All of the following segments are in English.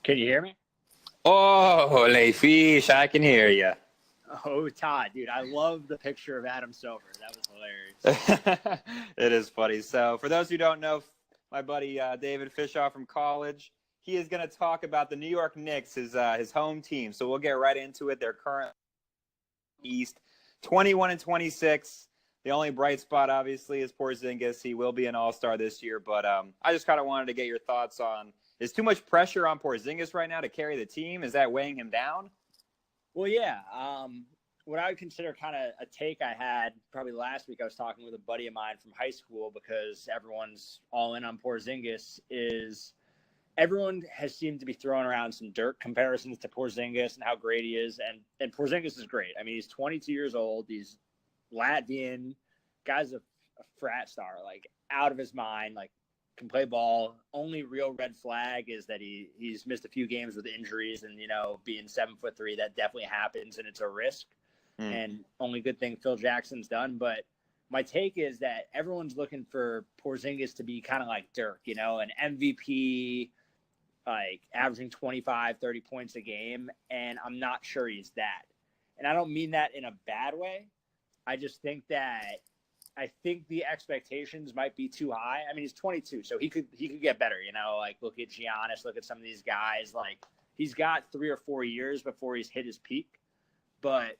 Can you hear me? Oh, holy fish, I can hear you. Oh, Todd, dude, I love the picture of Adam Silver. That was hilarious. It is funny. So for those who don't know, my buddy David Fishoff from college, he is going to talk about the New York Knicks, his home team. So we'll get right into it. They're current East, 21-26. The only bright spot, obviously, is Porzingis. He will be an all-star this year. But I just kind of wanted to get your thoughts on, is too much pressure on Porzingis right now to carry the team? Is that weighing him down? Well, yeah. What I would consider kind of a take I had probably last week, I was talking with a buddy of mine from high school because everyone's all in on Porzingis, is everyone has seemed to be throwing around some dirt comparisons to Porzingis and how great he is. And Porzingis is great. I mean, he's 22 years old. He's Latvian. Guy's a frat star, like out of his mind, like can play ball. Only real red flag is that he's missed a few games with injuries, and being 7'3", that definitely happens and it's a risk. And only good thing Phil Jackson's done. But my take is that everyone's looking for Porzingis to be kind of like Dirk, an MVP, like averaging 25, 30 points a game. And I'm not sure he's that. And I don't mean that in a bad way. I just think I think the expectations might be too high. I mean, he's 22, so he could get better, like look at Giannis, look at some of these guys. Like he's got 3 or 4 years before he's hit his peak. But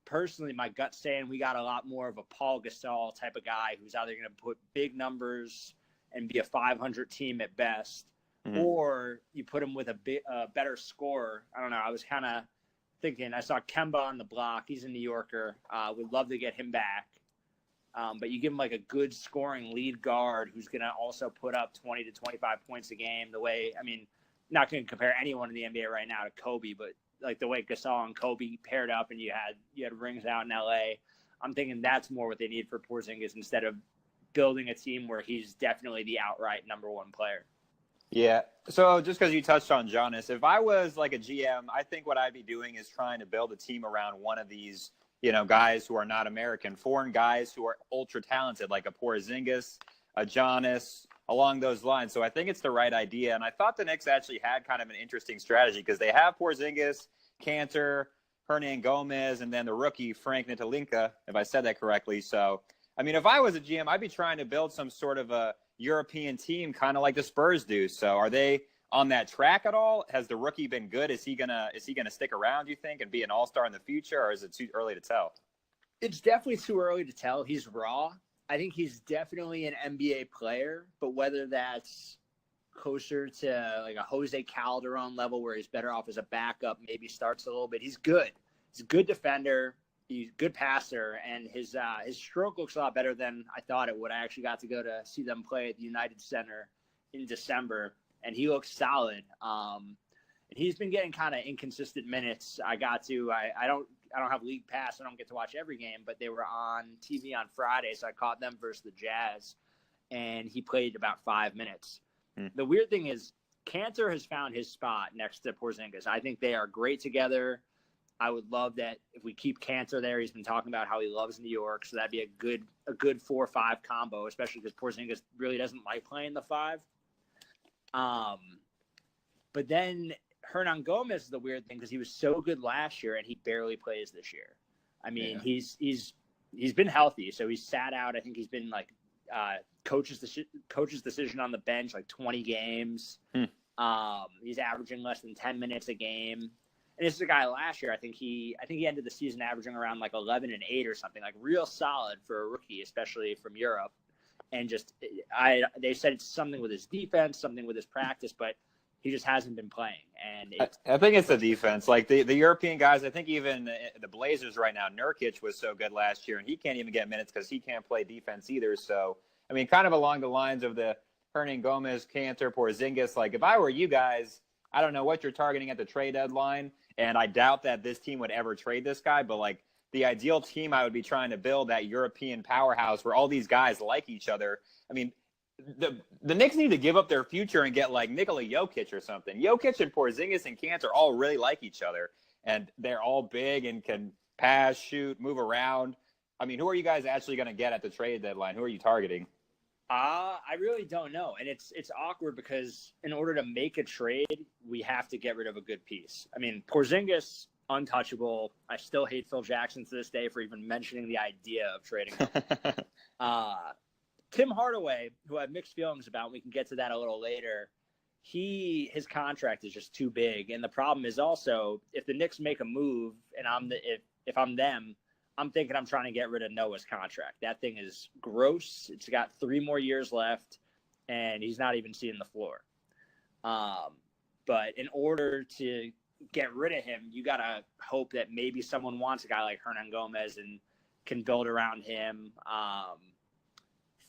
personally, my gut's saying we got a lot more of a Paul Gasol type of guy who's either going to put big numbers and be a 500 team at best, or you put him with a better scorer. I don't know. I was kind of thinking, I saw Kemba on the block. He's a New Yorker. Would love to get him back. But you give him like a good scoring lead guard who's going to also put up 20 to 25 points a game. Not going to compare anyone in the NBA right now to Kobe, but like the way Gasol and Kobe paired up and you had rings out in LA. I'm thinking that's more what they need for Porzingis instead of building a team where he's definitely the outright number one player. Yeah. So just because you touched on Giannis, if I was like a GM, I think what I'd be doing is trying to build a team around one of these guys who are not American, foreign guys who are ultra talented, like a Porzingis, a Giannis, along those lines. So I think it's the right idea. And I thought the Knicks actually had kind of an interesting strategy because they have Porzingis, Cantor, Hernan Gomez, and then the rookie, Frank Ntilikina, if I said that correctly. So, I mean, if I was a GM, I'd be trying to build some sort of a European team, kind of like the Spurs do. So are they on that track at all? Has the rookie been good? Is he gonna stick around, you think, and be an all-star in the future, or is it too early to tell? It's definitely too early to tell. He's raw. I think he's definitely an NBA player, but whether that's closer to like a Jose Calderon level where he's better off as a backup, maybe starts a little bit. He's good. He's a good defender. He's a good passer, and his stroke looks a lot better than I thought it would. I actually got to go to see them play at the United Center in December, and he looks solid. And he's been getting kind of inconsistent minutes. I don't have league pass. I don't get to watch every game, but they were on TV on Friday, so I caught them versus the Jazz, and he played about 5 minutes. The weird thing is Cantor has found his spot next to Porzingis. I think they are great together. I would love that if we keep Cantor there. He's been talking about how he loves New York, so that'd be a good 4-5 combo, especially because Porzingis really doesn't like playing the 5. But then Hernan Gomez is the weird thing because he was so good last year and he barely plays this year. I mean, he's been healthy, so he's sat out. I think he's been like coach's decision on the bench, like 20 games. He's averaging less than 10 minutes a game. And this is a guy last year. I think he ended the season averaging around like 11 and 8 or something, like real solid for a rookie, especially from Europe. And they said it's something with his defense, something with his practice, but he just hasn't been playing. And I think it's the defense. Like the European guys, I think even the Blazers right now, Nurkic was so good last year, and he can't even get minutes because he can't play defense either. So, I mean, kind of along the lines of the Hernan Gomez, Cantor, Porzingis, like if I were you guys, I don't know what you're targeting at the trade deadline, and I doubt that this team would ever trade this guy, but like the ideal team I would be trying to build, that European powerhouse where all these guys like each other. I mean, the Knicks need to give up their future and get like Nikola Jokic or something. Jokic and Porzingis and Cantor all really like each other, and they're all big and can pass, shoot, move around. I mean, who are you guys actually going to get at the trade deadline? Who are you targeting? I really don't know. And it's awkward because in order to make a trade, we have to get rid of a good piece. I mean, Porzingis, untouchable. I still hate Phil Jackson to this day for even mentioning the idea of trading him. Tim Hardaway, who I have mixed feelings about, and we can get to that a little later, his contract is just too big. And the problem is also, if the Knicks make a move and if I'm them, I'm thinking I'm trying to get rid of Noah's contract. That thing is gross. It's got 3 more years left, and he's not even seeing the floor. But in order to get rid of him, you got to hope that maybe someone wants a guy like Hernan Gomez and can build around him.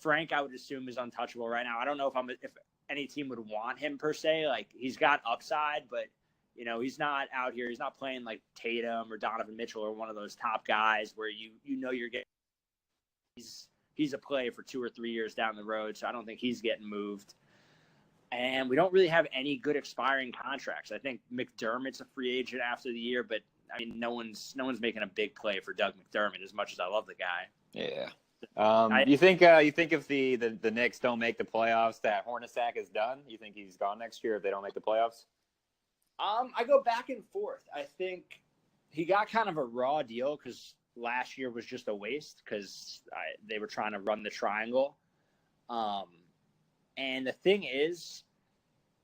Frank, I would assume, is untouchable right now. I don't know if any team would want him per se. Like, he's got upside, but you know, he's not out here. He's not playing like Tatum or Donovan Mitchell or one of those top guys where you know you're getting. He's a play for 2 or 3 years down the road, so I don't think he's getting moved. And we don't really have any good expiring contracts. I think McDermott's a free agent after the year, but I mean, no one's making a big play for Doug McDermott as much as I love the guy. Yeah. You think if the Knicks don't make the playoffs, that Hornacek is done? You think he's gone next year if they don't make the playoffs? I go back and forth. I think he got kind of a raw deal because last year was just a waste because they were trying to run the triangle. And the thing is,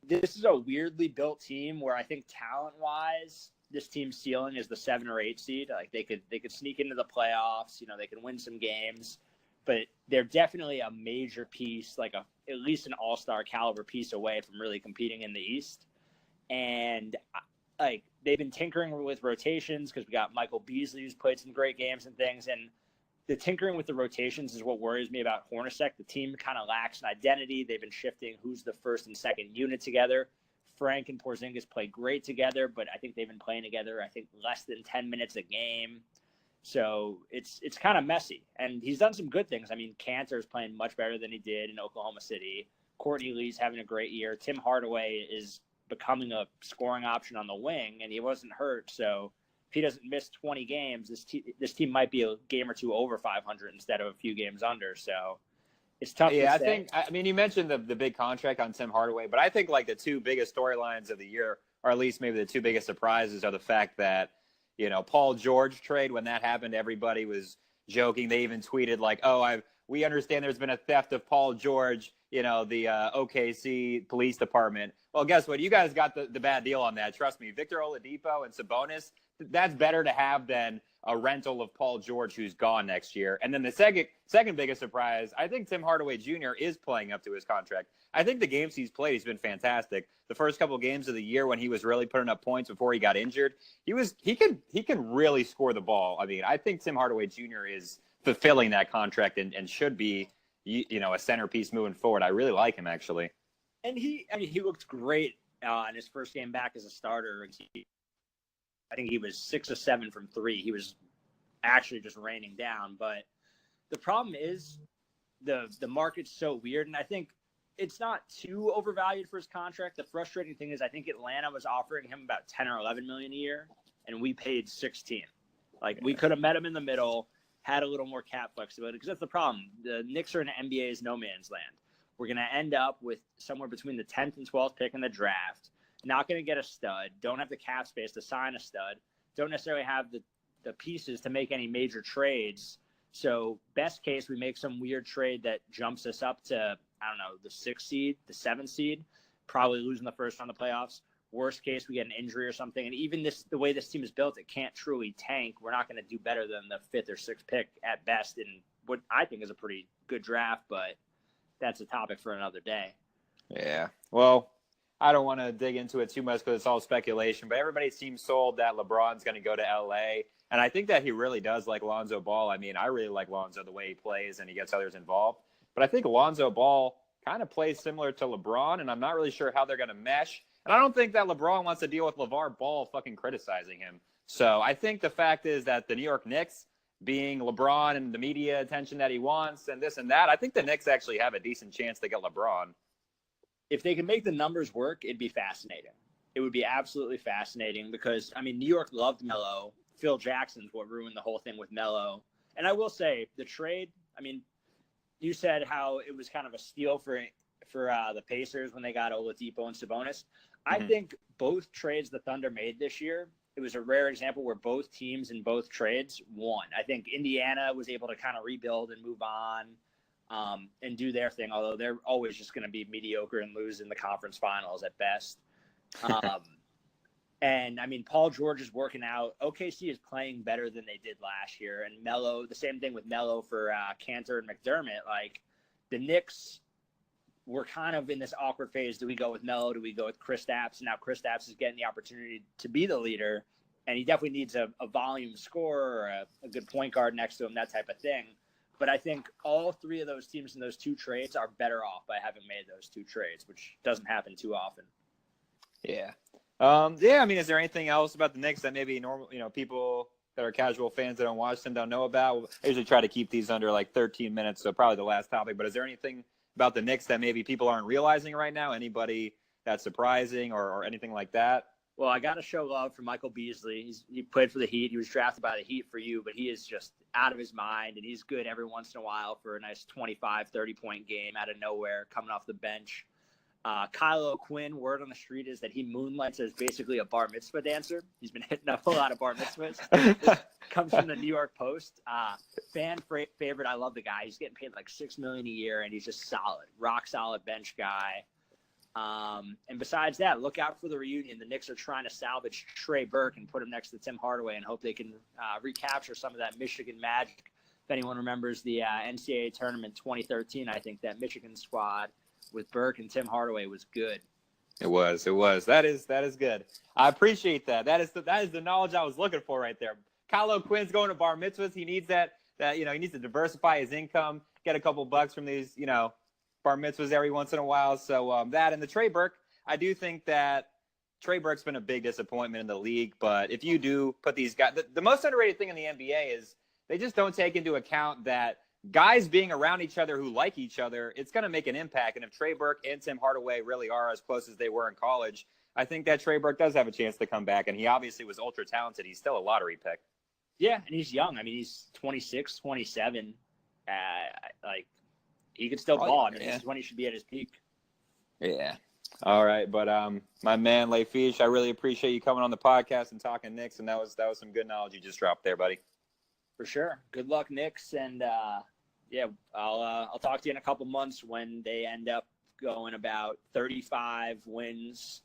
this is a weirdly built team where I think talent-wise, this team's ceiling is the 7 or 8 seed. Like they could sneak into the playoffs. You know, they can win some games, but they're definitely a major piece, like at least an all-star caliber piece away from really competing in the East. And like they've been tinkering with rotations because we got Michael Beasley who's played some great games and things. And the tinkering with the rotations is what worries me about Hornacek. The team kind of lacks an identity. They've been shifting who's the first and second unit together. Frank and Porzingis play great together, but I think they've been playing together, I think, less than 10 minutes a game. So it's kind of messy. And he's done some good things. I mean, Cantor's playing much better than he did in Oklahoma City. Courtney Lee's having a great year. Tim Hardaway is becoming a scoring option on the wing, and he wasn't hurt. So if he doesn't miss 20 games, this team might be a game or two over 500 instead of a few games under. So it's tough. Yeah, I mean, you mentioned the big contract on Tim Hardaway, but I think like the 2 biggest storylines of the year, or at least maybe the 2 biggest surprises, are the fact that, you know, Paul George trade, when that happened, everybody was joking. They even tweeted like, we understand there's been a theft of Paul George, you know, the OKC police department. Well, guess what? You guys got the bad deal on that. Trust me, Victor Oladipo and Sabonis, that's better to have than a rental of Paul George who's gone next year. And then the second biggest surprise, I think Tim Hardaway Jr. is playing up to his contract. I think the games he's played, he's been fantastic. The first couple of games of the year when he was really putting up points before he got injured, he can really score the ball. I mean, I think Tim Hardaway Jr. is fulfilling that contract and should be, you know, a centerpiece moving forward. I really like him, actually. And he looked great in his first game back as a starter. I think he was 6 or 7 from 3. He was actually just raining down. But the problem is the market's so weird, and I think it's not too overvalued for his contract. The frustrating thing is I think Atlanta was offering him about 10 or 11 million a year, and we paid 16. Like, we could have met him in the middle, had a little more cap flexibility, because that's the problem. The Knicks are in the NBA's no man's land. We're going to end up with somewhere between the 10th and 12th pick in the draft. Not going to get a stud. Don't have the cap space to sign a stud. Don't necessarily have the pieces to make any major trades. So best case, we make some weird trade that jumps us up to, I don't know, the 6th seed, the 7th seed, probably losing the first round of the playoffs. Worst case, we get an injury or something. And even the way this team is built, it can't truly tank. We're not going to do better than the 5th or 6th pick at best in what I think is a pretty good draft, but that's a topic for another day. Yeah. Well, I don't want to dig into it too much because it's all speculation, but everybody seems sold that LeBron's going to go to LA. And I think that he really does like Lonzo Ball. I mean, I really like Lonzo the way he plays and he gets others involved. But I think Lonzo Ball kind of plays similar to LeBron, and I'm not really sure how they're going to mesh. And I don't think that LeBron wants to deal with LeVar Ball fucking criticizing him. So I think the fact is that the New York Knicks, being LeBron and the media attention that he wants and this and that, I think the Knicks actually have a decent chance to get LeBron. If they can make the numbers work, it'd be fascinating. It would be absolutely fascinating because, I mean, New York loved Melo. Phil Jackson's what ruined the whole thing with Melo. And I will say, the trade, I mean, you said how it was kind of a steal for the Pacers when they got Oladipo and Sabonis. I think both trades the Thunder made this year, it was a rare example where both teams in both trades won. I think Indiana was able to kind of rebuild and move on and do their thing, although they're always just going to be mediocre and lose in the conference finals at best. And, I mean, Paul George is working out. OKC is playing better than they did last year. And Melo, the same thing with Melo for Cantor and McDermott. Like, the Knicks were kind of in this awkward phase. Do we go with Melo? Do we go with Kristaps? And now Kristaps is getting the opportunity to be the leader. And he definitely needs a volume scorer or a good point guard next to him, that type of thing. But I think all three of those teams in those two trades are better off by having made those two trades, which doesn't happen too often. Yeah. I mean, is there anything else about the Knicks that maybe normal, people that are casual fans that don't watch them don't know about? I usually try to keep these under like 13 minutes, so probably the last topic. But is there anything about the Knicks that maybe people aren't realizing right now? Anybody that's surprising or anything like that? Well, I got to show love for Michael Beasley. He played for the Heat. He was drafted by the Heat for you, but he is just out of his mind, and he's good every once in a while for a nice 25, 30-point game out of nowhere coming off the bench. Kyle O'Quinn, word on the street is that he moonlights as basically a bar mitzvah dancer. He's been hitting up a lot of bar mitzvahs. Comes from the New York Post. Fan favorite. I love the guy. He's getting paid like $6 million a year, and he's just solid, rock solid bench guy. And besides that, look out for the reunion. The Knicks are trying to salvage Trey Burke and put him next to Tim Hardaway and hope they can recapture some of that Michigan magic. If anyone remembers the NCAA tournament 2013, I think that Michigan squad with Burke and Tim Hardaway was good. It was. That is good. I appreciate that. That is the knowledge I was looking for right there. Kyle O'Quinn's going to bar mitzvahs. He needs that he needs to diversify his income, get a couple bucks from these, bar mitzvahs every once in a while. So that and the Trey Burke, I do think that Trey Burke's been a big disappointment in the league. But if you do put these guys, the most underrated thing in the NBA is they just don't take into account that guys being around each other who like each other, it's going to make an impact. And if Trey Burke and Tim Hardaway really are as close as they were in college, I think that Trey Burke does have a chance to come back. And he obviously was ultra talented. He's still a lottery pick. Yeah, and he's young. I mean, he's 26, 27. He could still ball. I mean, this is when he should be at his peak. Yeah. All right, but my man Lefish, I really appreciate you coming on the podcast and talking Knicks, and that was some good knowledge you just dropped there, buddy. For sure. Good luck, Knicks, and I'll talk to you in a couple months when they end up going about 35 wins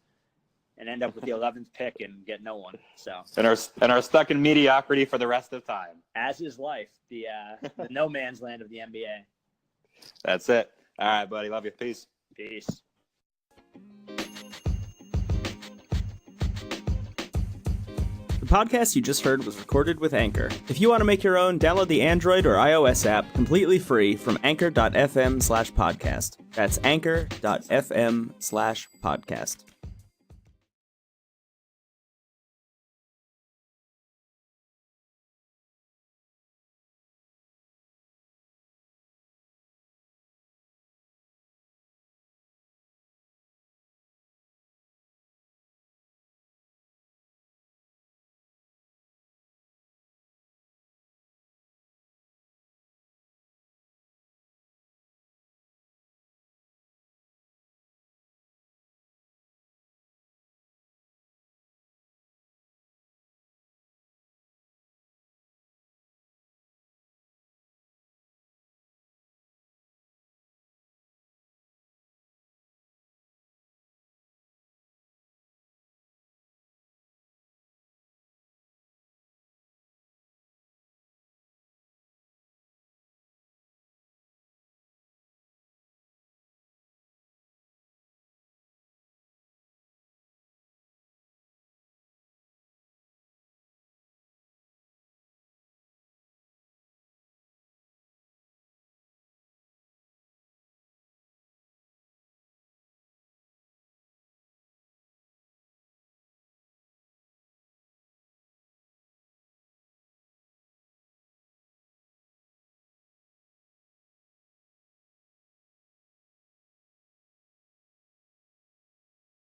and end up with the 11th pick and get no one. So and are stuck in mediocrity for the rest of time. As is life, the no man's land of the NBA. That's it. All right, buddy. Love you. Peace. Peace. The podcast you just heard was recorded with Anchor. If you want to make your own, download the Android or iOS app completely free from anchor.fm/podcast. That's anchor.fm/podcast.